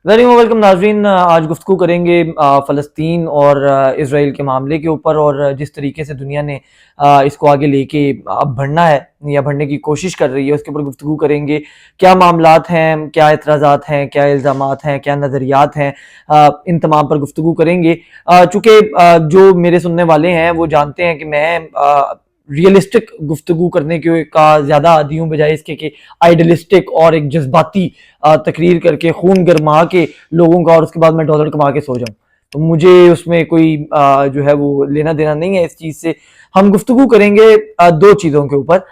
Very welcome नाजरीन। आज गुफ्तगू करेंगे फ़लस्तीन और इसराइल के मामले के ऊपर और जिस तरीके से दुनिया ने इसको आगे लेके अब बढ़ना है या बढ़ने की कोशिश कर रही है उसके ऊपर गुफ्तगू करेंगे। क्या मामलात हैं, क्या एतराज़ात हैं, क्या इल्ज़ामात हैं, क्या नज़रियात हैं, इन तमाम पर गुफ्तगू करेंगे। चूँकि जो मेरे सुनने वाले हैं वो जानते हैं कि मैं रियलिस्टिक गुफ्तगू करने के का ज़्यादा आदी हूँ बजाय इसके कि आइडियलिस्टिक और एक जज्बाती तकरीर करके खून गरमा के लोगों का और उसके बाद मैं डॉलर कमा के सो जाऊं। तो मुझे उसमें कोई जो है वो लेना देना नहीं है इस चीज़ से। हम गुफ्तगू करेंगे दो चीज़ों के ऊपर,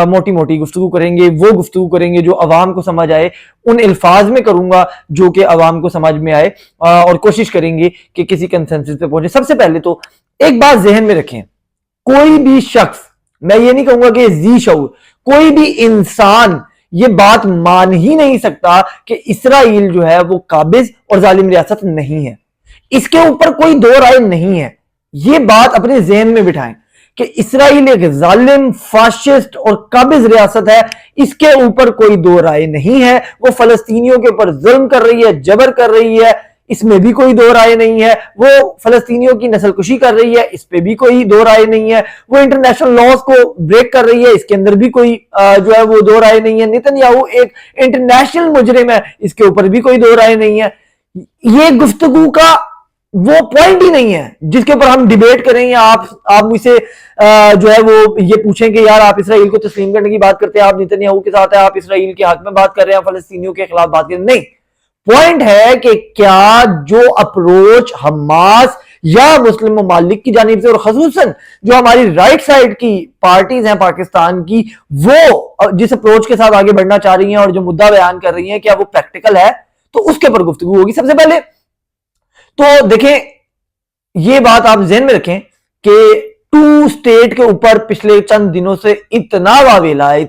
मोटी मोटी गुफ्तगू करेंगे। वो गुफ्तगू करेंगे जो अवाम को समझ आए, उन अल्फाज में करूंगा जो कि अवाम को समझ में आए, और कोशिश करेंगे कि किसी कंसेंसस पे पहुंचे। सबसे पहले तो एक बात जहन में रखें, कोई भी शख्स, मैं ये नहीं कहूंगा कि जी शऊर, कोई भी इंसान ये बात मान ही नहीं सकता कि इसराइल जो है वो काबिज और जालिम रियासत नहीं है। इसके ऊपर कोई दो राय नहीं है। ये बात अपने जहन में बिठाएं कि इसराइल एक जालिम, फाशिस्ट और काबिज रियासत है। इसके ऊपर कोई दो राय नहीं है। वो फलस्तीनियों के ऊपर जुल्म कर रही है, जबर कर रही है, इसमें भी कोई दो राय नहीं है। वो फलस्तीनियों की नस्लकुशी कर रही है, इस पे भी कोई दो राय नहीं है। वो इंटरनेशनल लॉज को ब्रेक कर रही है, इसके अंदर भी कोई जो है वो दो राय नहीं है। नेतन्याहू एक इंटरनेशनल मुजरिम है, इसके ऊपर भी कोई दो राय नहीं है। ये गुफ्तगू का वो पॉइंट ही नहीं है जिसके ऊपर हम डिबेट करें या आप मुझसे जो है वो ये पूछें कि यार आप इसराइल को तस्लीम करने की बात करते हैं, आप नेतन्याहू के साथ है, आप इसराइल के हक में बात कर रहे हैं, फलस्तीनियों के खिलाफ बात कर रहे हैं। नहीं, पॉइंट है कि क्या जो अप्रोच हमास या मुस्लिम ममालिक की जानिब से और खसूसन जो हमारी राइट साइड की पार्टीज हैं पाकिस्तान की, वो जिस अप्रोच के साथ आगे बढ़ना चाह रही हैं और जो मुद्दा बयान कर रही हैं, क्या वो प्रैक्टिकल है, तो उसके ऊपर गुफ्तगू होगी। सबसे पहले तो देखें, ये बात आप जहन में रखें कि टू स्टेट के ऊपर पिछले चंद दिनों से इतना वावेला है।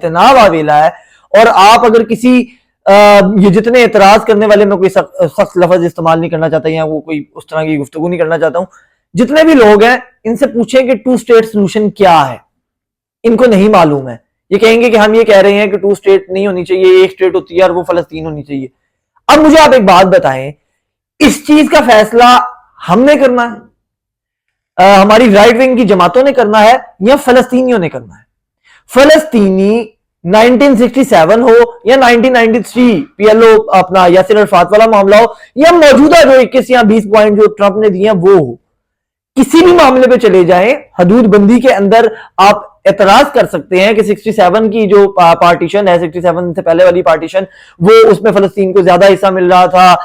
और आप अगर किसी ये जितने एतराज करने वाले, मैं कोई सख्त लफ्ज इस्तेमाल नहीं करना चाहता या वो कोई उस तरह की गुफ्तगू नहीं करना चाहता हूं, जितने भी लोग हैं इनसे पूछें कि टू स्टेट सोल्यूशन क्या है, इनको नहीं मालूम है। ये कहेंगे कि हम ये कह रहे हैं कि टू स्टेट नहीं होनी चाहिए, एक स्टेट होती है और वो फलस्तीन होनी चाहिए। अब मुझे आप एक बात बताएं, इस चीज का फैसला हमने करना है, हमारी राइट विंग की जमातों ने करना है, या फलस्तीनियों ने करना है? फलस्तीनी 1967 हो या 1993 पीएलओ अपना यासिर अरफात वाला मामला हो, या मौजूदा जो 21 या 20 पॉइंट जो ट्रंप ने दिए वो हो, किसी भी मामले पे चले जाएं, हदूद बंदी के अंदर आप एतराज कर सकते हैं कि 67 की जो पार्टीशन है, 67 से पहले वाली पार्टीशन, वो उसमें फलस्तीन को ज्यादा हिस्सा मिल रहा था,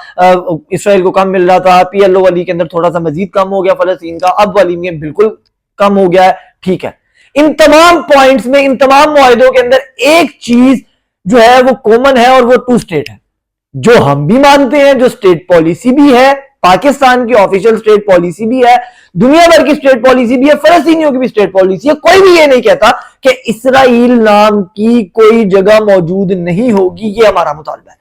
इसराइल को कम मिल रहा था। पीएलओ वाली के अंदर थोड़ा सा मजीद कम हो गया फलस्तीन का, अब वाली में बिल्कुल कम हो गया है। ठीक है, इन तमाम पॉइंट्स में, इन तमाम मुआहिदों के अंदर एक चीज जो है वो कॉमन है और वो टू स्टेट है, जो हम भी मानते हैं, जो स्टेट पॉलिसी भी है, पाकिस्तान की ऑफिशियल स्टेट पॉलिसी भी है, दुनिया भर की स्टेट पॉलिसी भी है, फलस्तीनियों की भी स्टेट पॉलिसी है। कोई भी ये नहीं कहता कि इसराइल नाम की कोई जगह मौजूद नहीं होगी, ये हमारा मुतालबा है।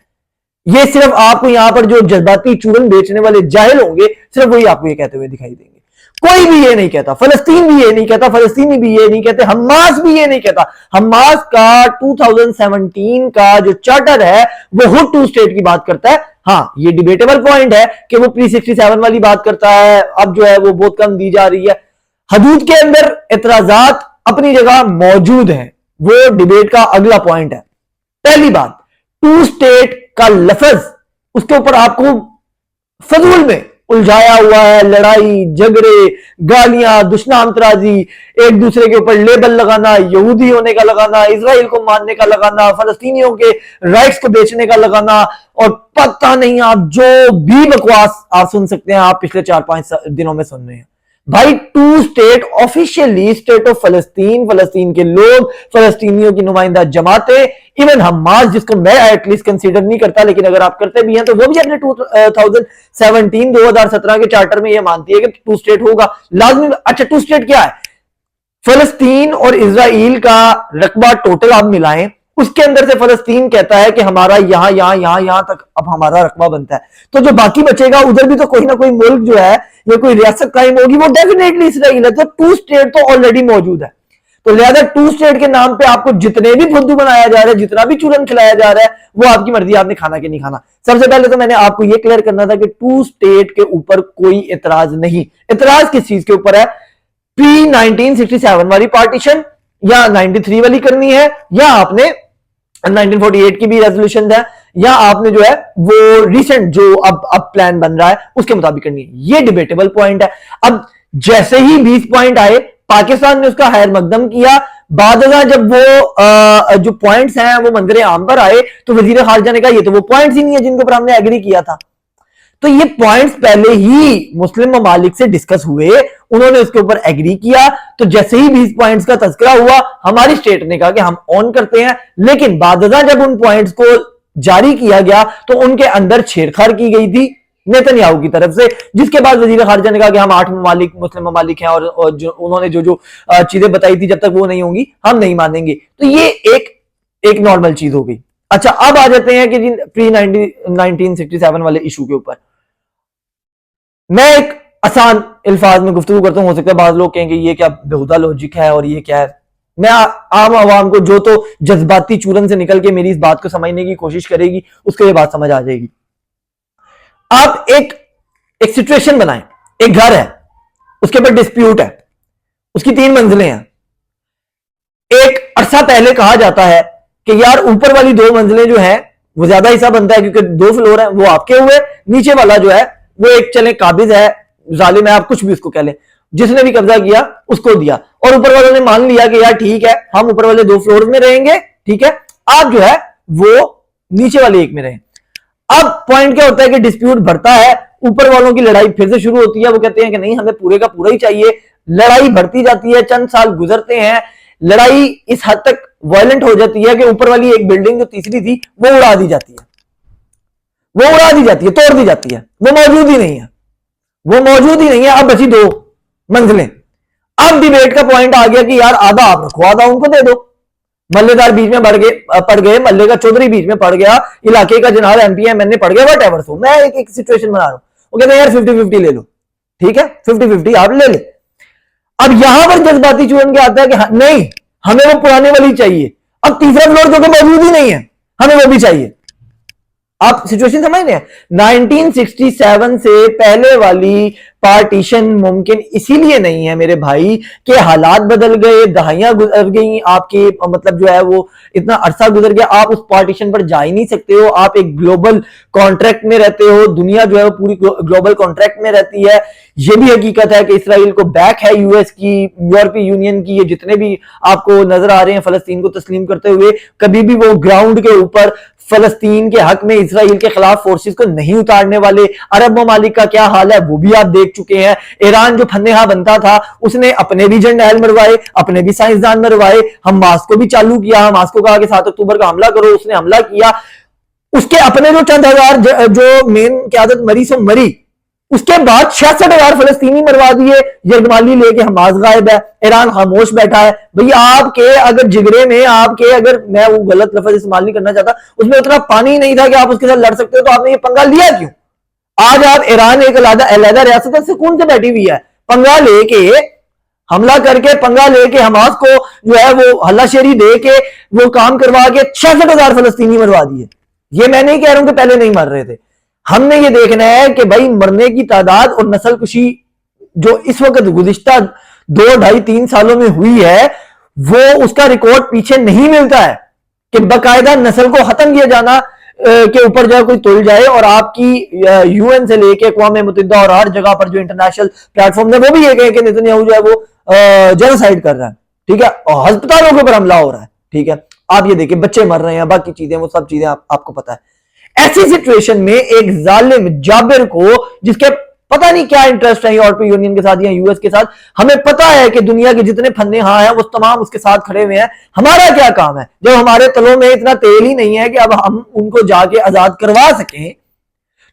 ये सिर्फ आपको यहां पर जो जज्बाती चूरन बेचने वाले जाहिल होंगे, सिर्फ वही आपको ये कहते हुए दिखाई देंगे। कोई भी ये नहीं कहता, फलस्तीन भी ये नहीं कहता, फलस्तीनी भी ये नहीं कहते, हमास भी ये नहीं कहता। हमास का 2017 का जो चार्टर है वो हुड टू स्टेट की बात करता है। हाँ, ये डिबेटेबल पॉइंट है कि वो प्री 67 वाली बात करता है, अब जो है वो बहुत कम दी जा रही है। हदूद के अंदर एतराजात अपनी जगह मौजूद हैं, वो डिबेट का अगला पॉइंट है। पहली बात, टू स्टेट का लफ्ज, उसके ऊपर आपको फजूल में उलझाया हुआ है, लड़ाई झगड़े, गालियां, दुश्मनांतराजी, एक दूसरे के ऊपर लेबल लगाना, यहूदी होने का लगाना, इसराइल को मानने का लगाना, फलस्तीनियों के राइट्स को बेचने का लगाना, और पता नहीं आप जो भी बकवास आप सुन सकते हैं, आप पिछले 4-5 दिनों में सुन रहे हैं। भाई, to state officially state of फलस्तीन, फलस्तीन के लोग, फलस्तीनियों की नुमाइंदा जमातें, इवन हमास जिसको मैं एटलीस्ट कंसीडर नहीं करता, लेकिन अगर आप करते भी हैं तो वो भी अपने 2017 के चार्टर में ये मानती है कि टू स्टेट होगा लाजमी। अच्छा, टू स्टेट क्या है? फलस्तीन और इसराइल का रकबा टोटल आप मिलाएं, उसके अंदर से फलस्तीन कहता है कि हमारा यहां तक अब हमारा रकबा बनता है। तो जो बाकी बचेगा उधर भी तो कोई ना कोई मुल्क जो है या कोई रियासत कायम होगी, वो डेफिनेटली इसराइल है। तो टू स्टेट तो ऑलरेडी मौजूद है। तो लिहाजा टू स्टेट के नाम पे आपको जितने भी फुद्दू बनाया जा रहा है, जितना भी चूरन खिलाया जा रहा है, वो आपकी मर्जी, आपने खाना कि नहीं खाना। सबसे पहले तो मैंने आपको यह क्लियर करना था कि टू स्टेट के ऊपर कोई इतराज नहीं। इतराज किस चीज के ऊपर है? प्री 1967 वाली पार्टीशन या 93 वाली करनी है, या आपने 1948 की भी रेजोल्यूशन है, या आपने जो है वो रिसेंट जो अब प्लान बन रहा है उसके मुताबिक करनी है। ये डिबेटेबल पॉइंट है। अब जैसे ही 20 पॉइंट आए, पाकिस्तान ने उसका खैर मकदम किया। बाद जब वो जो पॉइंट्स हैं वो मंजर आम पर आए, तो वजीर खारजा ने कहा ये तो वो पॉइंट्स ही नहीं है जिनके ऊपर हमने एग्री किया था। तो ये पॉइंट्स पहले ही मुस्लिम ममालिक से डिस्कस हुए, उन्होंने उसके ऊपर एग्री किया। तो जैसे ही 20 पॉइंट्स का तस्करा हुआ, हमारी स्टेट ने कहा कि हम ऑन करते हैं। लेकिन बाद जब उन पॉइंट्स को जारी किया गया तो उनके अंदर छेड़छाड़ की गई थी नेतन्याहू की तरफ से, जिसके बाद वजीर खारजा ने कहा कि हम 8 ममालिक मुस्लिम ममालिक हैं और जो उन्होंने जो चीजें बताई थी जब तक वो नहीं होंगी हम नहीं मानेंगे। तो ये एक नॉर्मल चीज हो गई। अच्छा, अब आ जाते हैं कि प्री 1967 वाले इशू के ऊपर। मैं एक आसान अल्फाज में गुफ्तगू करता हूं, हो सकता है बाद लोग कहेंगे ये क्या बेहुदा लॉजिक है और ये क्या है। मैं आम आवाम को जो तो जज्बाती चूरन से निकल के मेरी इस बात को समझने की कोशिश करेगी, उसको ये बात समझ आ जाएगी। आप एक सिचुएशन बनाएं, एक घर है, उसके ऊपर डिस्प्यूट है, उसकी 3 मंजिलें हैं। एक अरसा पहले कहा जाता है कि यार ऊपर वाली 2 मंजिलें जो है वो ज्यादा हिस्सा बनता है क्योंकि 2 फ्लोर है, वो आपके हुए, नीचे वाला जो है वो एक चले काबिज है, जालिम है, आप कुछ भी उसको कह लें, जिसने भी कब्जा किया उसको दिया। और ऊपर वालों ने मान लिया कि यार ठीक है, हम ऊपर वाले 2 फ्लोर में रहेंगे, ठीक है, आप जो है वो नीचे वाले एक में रहें। अब पॉइंट क्या होता है कि डिस्प्यूट बढ़ता है, ऊपर वालों की लड़ाई फिर से शुरू होती है। वो कहते हैं कि नहीं, हमें पूरे का पूरा ही चाहिए। लड़ाई बढ़ती जाती है, चंद साल गुजरते हैं, लड़ाई इस हद तक वायलेंट हो जाती है कि ऊपर वाली एक बिल्डिंग जो तीसरी थी वो उड़ा दी जाती है, वो उड़ा दी जाती है, तोड़ दी जाती है, वो मौजूद ही नहीं है, वो मौजूद ही नहीं है। अब बची 2 मंजिलें। अब डिबेट का पॉइंट आ गया कि यार आधा आप रखो, आधा उनको दे दो। मल्लेदार बीच में पड़ गए, मल्ले का चौधरी बीच में पड़ गया, इलाके का जनाब एमपी एमएनए पड़ गया, वट एवर। सो मैं एक सिचुएशन बना रहा हूं, वो कहते हैं यार 50-50 ले लो, ठीक है, 50-50 आप ले ले। अब यहां पर जज्बाती चूरन क्या आता है कि नहीं, हमें वो पुराने वाली चाहिए। अब तीसरा फ्लोर जो कि मौजूद ही नहीं है, हमें वो भी चाहिए। आप सिचुएशन समझ रहे हैं? 1967 से पहले वाली पार्टीशन मुमकिन इसीलिए नहीं है मेरे भाई कि हालात बदल गए, दहाइयां गुजर गई, आपके मतलब जो है वो इतना अरसा गुजर गया, आप उस पार्टीशन पर जा ही नहीं सकते हो। आप एक ग्लोबल कॉन्ट्रैक्ट में रहते हो, दुनिया जो है वो पूरी ग्लोबल कॉन्ट्रैक्ट में रहती है। ये भी हकीकत है कि इसराइल को बैक है यूएस की, यूरोपीय यूनियन की, ये जितने भी आपको नजर आ रहे हैं फलस्तीन को तस्लीम करते हुए, कभी भी वो ग्राउंड के ऊपर फलस्तीन के हक में इसराइल के खिलाफ फोर्सेस को नहीं उतारने वाले। अरब ममालिक का क्या हाल है वो भी आप देख चुके हैं। ईरान जो फन्नेहा बनता था, उसने अपने भी जर्नैल मरवाए, अपने भी साइंसदान मरवाए, हमास को भी चालू किया, हमास को कहा कि 7 अक्टूबर का हमला करो, उसने हमला किया। उसके अपने जो चंद हजार जो मेन क्यादत मरी सो मरी, उसके बाद 66,000 फलस्तीनी मरवा दिए, यरगमाली लेके हमास गायब है, ईरान खामोश बैठा है। भैया आपके अगर जिगरे में, आपके अगर, मैं वो गलत लफ्ज इस्तेमाल नहीं करना चाहता, उसमें उतना पानी नहीं था कि आप उसके साथ लड़ सकते हो, तो आपने ये पंगा लिया क्यों? आज आप ईरान एक अलग रियासत सुकून से बैठी हुई है, पंगा लेके, हमला करके, पंगा लेके हमास को जो है वो हल्लाशेरी दे के वो काम करवा के 66,000 फलस्तीनी मरवा दिए। ये मैं नहीं कह रहा हूं कि पहले नहीं मर रहे थे, हमने ये देखना है कि भाई मरने की तादाद और नस्ल कुशी जो इस वक्त गुज़िश्ता 2-2.5-3 सालों में हुई है, वो उसका रिकॉर्ड पीछे नहीं मिलता है कि बकायदा नस्ल को खत्म किया जाना के ऊपर जो है कोई तुल जाए। और आपकी यूएन से लेके अक़वाम मुत्तहिदा और हर जगह पर जो इंटरनेशनल प्लेटफॉर्म है वो भी ये कहे कि नेतन्याहू जो है वो जेनोसाइड कर रहा है, ठीक है, और अस्पतालों के ऊपर हमला हो रहा है, ठीक है। आप ये देखिए बच्चे मर रहे हैं, बाकी चीजें, वो सब चीजें आपको पता है। ऐसी सिचुएशन में एक जालिम जाबिर को, जिसके पता नहीं क्या इंटरेस्ट है यूरोपीय यूनियन के साथ या यूएस के साथ, हमें पता है कि दुनिया के जितने फन्ने हाँ हैं वो तमाम उसके साथ खड़े हुए हैं। हमारा क्या काम है जब हमारे तलों में इतना तेल ही नहीं है कि अब हम उनको जाके आजाद करवा सकें?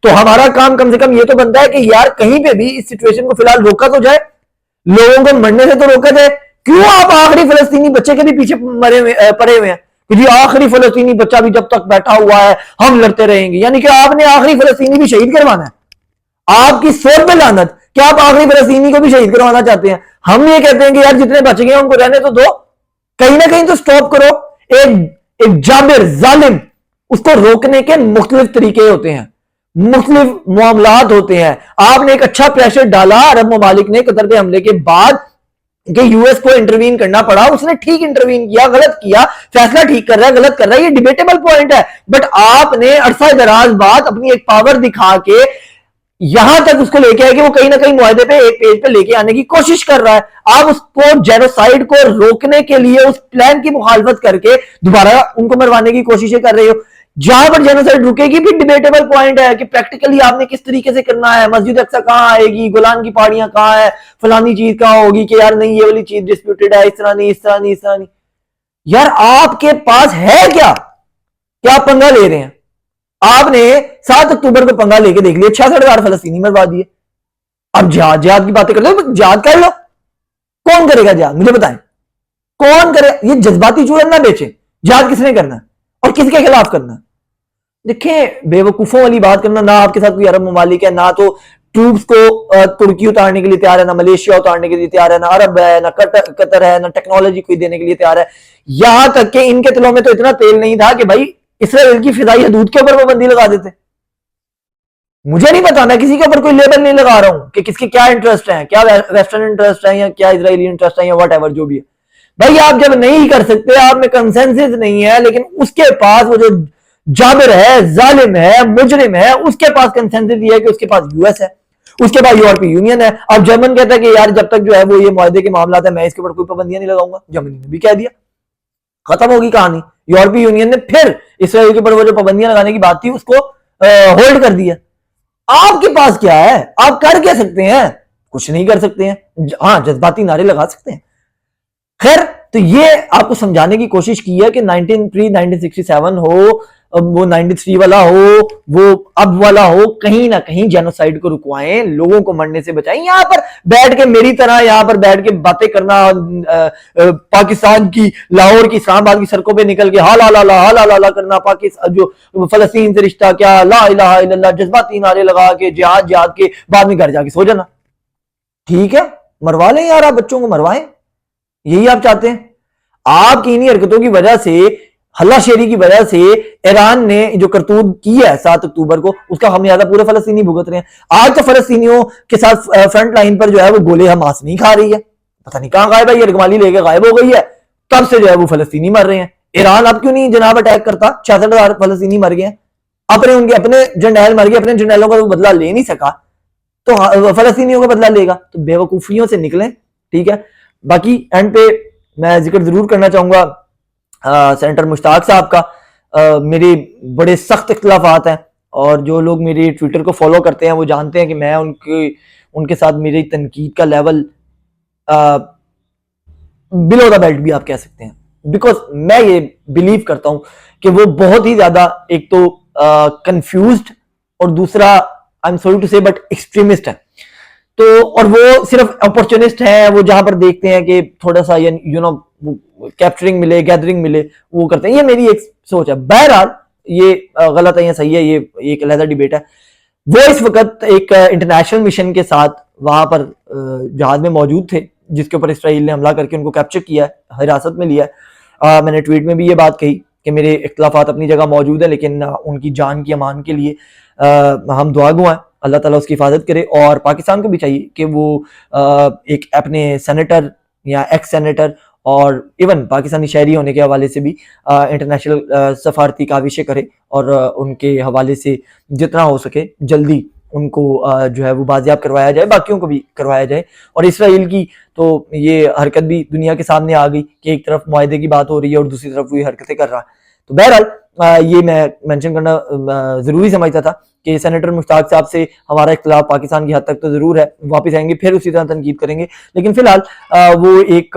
तो हमारा काम कम से कम ये तो बनता है कि यार कहीं पे भी इस सिचुएशन को फिलहाल रोका तो जाए, लोगों को मरने से तो रोका जाए। क्यों आप आखिरी फलस्तीनी बच्चे के भी पीछे पड़े हुए हैं कि जी आखिरी फलस्तीनी बच्चा भी जब तक बैठा हुआ है हम लड़ते रहेंगे? यानी कि आपने आखिरी फलस्तीनी भी शहीद करवाना है? आपकी सोच पे लानत, क्या आप आखिरी फलस्तीनी को भी शहीद करवाना चाहते हैं? हम ये कहते हैं कि यार जितने बच गए उनको रहने तो दो, कहीं ना कहीं तो स्टॉप करो। एक एक जाबिर जालिम, उसको रोकने के मुख्तलिफ तरीके होते हैं, मुख्तलिफ मामलात होते हैं। आपने एक अच्छा प्रेशर डाला अरब ममालिक ने कतर पे हमले के बाद कि यूएस को इंटरवीन करना पड़ा, उसने ठीक इंटरवीन किया, गलत किया, फैसला ठीक कर रहा है, गलत कर रहा है, ये डिबेटेबल पॉइंट है। बट आपने अरसा दराज बाद अपनी एक पावर दिखा के यहां तक उसको लेके आए कि वो कहीं ना कहीं मुआहदे पे एक पेज पे लेके आने की कोशिश कर रहा है। आप उसको जेनोसाइड को रोकने के लिए उस प्लान की मुखालफत करके दोबारा उनको मरवाने की कोशिशें कर रहे हो। जहां पर जेनोसाइड रुकेगी भी डिबेटेबल पॉइंट है कि प्रैक्टिकली आपने किस तरीके से करना है, मस्जिद अक्सा कहां आएगी, गोलान की पहाड़ियां कहां है, फलानी चीज कहां होगी, कि यार नहीं ये वाली चीज डिस्प्यूटेड है, इस तरह नहीं, इस तरह नहीं, इस तरह नहीं। यार आपके पास है क्या पंगा ले रहे हैं? आपने 7 अक्टूबर को पंगा लेके देख लिया, 66,000 फलस्तीनी मरवा दिए। अब जिहाद की बातें करते हो, जिहाद कर लो। कौन करेगा जिहाद, मुझे बताएं, कौन करे? ये जज्बाती चूरन ना बेचे। जिहाद किसने करना है और किसके खिलाफ करना है? देखें, बेवकूफों वाली बात करना, ना आपके साथ कोई अरब ममालिक है, ना तो ट्रूप्स को तुर्की उतारने के लिए तैयार है, ना मलेशिया उतारने के लिए तैयार है, ना अरब है, ना कतर है, ना टेक्नोलॉजी कोई देने के लिए तैयार है। यहां तक कि इनके तिलों में तो इतना तेल नहीं था कि भाई इसराइल की फिजाई हदूद के ऊपर पाबंदी लगा देते। मुझे नहीं पता, मैं किसी के ऊपर कोई लेबल नहीं लगा रहा हूं कि किसके क्या इंटरेस्ट है, क्या वेस्टर्न इंटरेस्ट है या क्या इजरायली इंटरेस्ट है या वट एवर जो भी है। भाई आप जब नहीं कर सकते, आप में कंसेंसस नहीं है, लेकिन उसके पास वो जो जाबिर है, जालिम है, मुजरिम है, उसके पास कंसेंसस ये है कि उसके पास यूएस है, उसके पास यूरोपीय यूनियन है। अब जर्मन कहता है कि यार जब तक जो है वो ये मुआहदे के मामला है, मैं इसके ऊपर कोई पाबंदियां नहीं लगाऊंगा। जर्मनी ने भी कह दिया, खत्म होगी कहानी। यूरोपीय यूनियन ने फिर इसराइल के ऊपर वो जो पाबंदियां लगाने की बात थी उसको होल्ड कर दिया। आपके पास क्या है? आप कर क्या सकते हैं? कुछ नहीं कर सकते हैं। हाँ, जज्बाती नारे लगा सकते हैं। खैर, तो ये आपको समझाने की कोशिश की है कि 1967 हो, वो 93 वाला हो, वो अब वाला हो, कहीं ना कहीं जेनोसाइड को रुकवाएं, लोगों को मरने से बचाएं। यहां पर बैठ के मेरी तरह यहां पर बैठ के बातें करना, पाकिस्तान की, लाहौर की, इस्लामाबाद की सड़कों पे निकल के हाला ला हाला ला करना, पाकिस्तान जो फलस्तीन से रिश्ता क्या, ला इलाहा इल्लल्लाह, जज्बाती नारे लगा के जिहाद जिहाद के बाद में घर जाके सो जाना। ठीक है, मरवा लें यार, आप बच्चों को मरवाएं, यही आप चाहते हैं। आपकी इन्हीं हरकतों की वजह से, हल्लाशेरी की वजह से ईरान ने जो करतूत की है 7 अक्टूबर को, उसका खामियाजा पूरे फलस्तीनी भुगत रहे हैं। आज तो फलस्तीनियों के साथ फ्रंट लाइन पर जो है वो गोले हमास नहीं खा रही है, पता नहीं कहां गायब है, ये रकमाली लेके गायब हो गई है। तब से जो है वो फलस्तीनी मर रहे हैं। ईरान अब क्यों नहीं जनाब अटैक करता? 66,000 फलस्तीनी मर गए, अपने जर्नैल मर गए, अपने जर्नैलों का तो बदला ले नहीं सका, तो फलस्तीनियों का बदला लेगा। तो बेवकूफियों से निकलें, ठीक है। बाकी एंड पे मैं जिक्र जरूर करना चाहूंगा सेनेटर मुश्ताक साहब का। मेरे बड़े सख्त इख्तलाफात हैं, और जो लोग मेरे ट्विटर को फॉलो करते हैं वो जानते हैं कि मैं उनके साथ मेरी तनकीद का लेवल बिलो द बेल्ट भी आप कह सकते हैं। बिकॉज मैं ये बिलीव करता हूं कि वो बहुत ही ज्यादा एक तो कंफ्यूज्ड, और दूसरा आई एम सॉरी टू से बट एक्सट्रीमिस्ट है। तो और वो सिर्फ अपॉर्चुनिस्ट है, वो जहां पर देखते हैं कि थोड़ा सा यू नो कैप्चरिंग मिले, गैदरिंग मिले, वो करते हैं। ये मेरी एक सोच है। बहरहाल ये गलत है या सही है, ये एक अलग डिबेट है। वो इस वक्त एक इंटरनेशनल मिशन के साथ वहां पर जहाज में मौजूद थे, जिसके ऊपर इसराइल ने हमला करके उनको कैप्चर किया है, हिरासत में लिया है। मैंने ट्वीट में भी ये बात कही कि मेरे इख्तलाफात अपनी जगह मौजूद है, लेकिन उनकी जान की अमान के लिए हम दुआ गो हैं, अल्लाह ताला उसकी हिफाजत करे। और पाकिस्तान को भी चाहिए कि वो एक अपने सेनेटर या एक्स सेनेटर और इवन पाकिस्तानी शहरी होने के हवाले से भी इंटरनेशनल सफारती काविशें करे, और उनके हवाले से जितना हो सके जल्दी उनको जो है वो बाजियाब करवाया जाए, बाकियों को भी करवाया जाए। और इसराइल की तो ये हरकत भी दुनिया के सामने आ गई कि एक तरफ मुआहदे की बात हो रही है और दूसरी तरफ वो ये हरकतें कर रहा है। तो बहरहाल ये मैं मेंशन करना जरूरी समझता था कि सेनेटर मुश्ताक साहब से हमारा इख्तिलाफ पाकिस्तान की हद तक तो जरूर है, वापस आएंगे फिर उसी तरह तनकीद करेंगे, लेकिन फिलहाल वो एक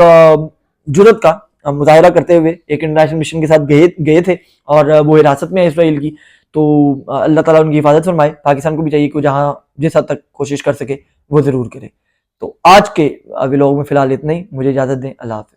जुर्रत का मुजाहरा करते हुए एक इंटरनेशनल मिशन के साथ गए थे, और वो हिरासत में है इसराइल की। तो अल्लाह ताला उनकी हिफाजत फरमाए। पाकिस्तान को भी चाहिए कि जहां जिस हद तक कोशिश कर सके वो जरूर करे। तो आज के व्लॉग में फिलहाल इतना ही, मुझे इजाजत दें, अल्लाह हाफिज़।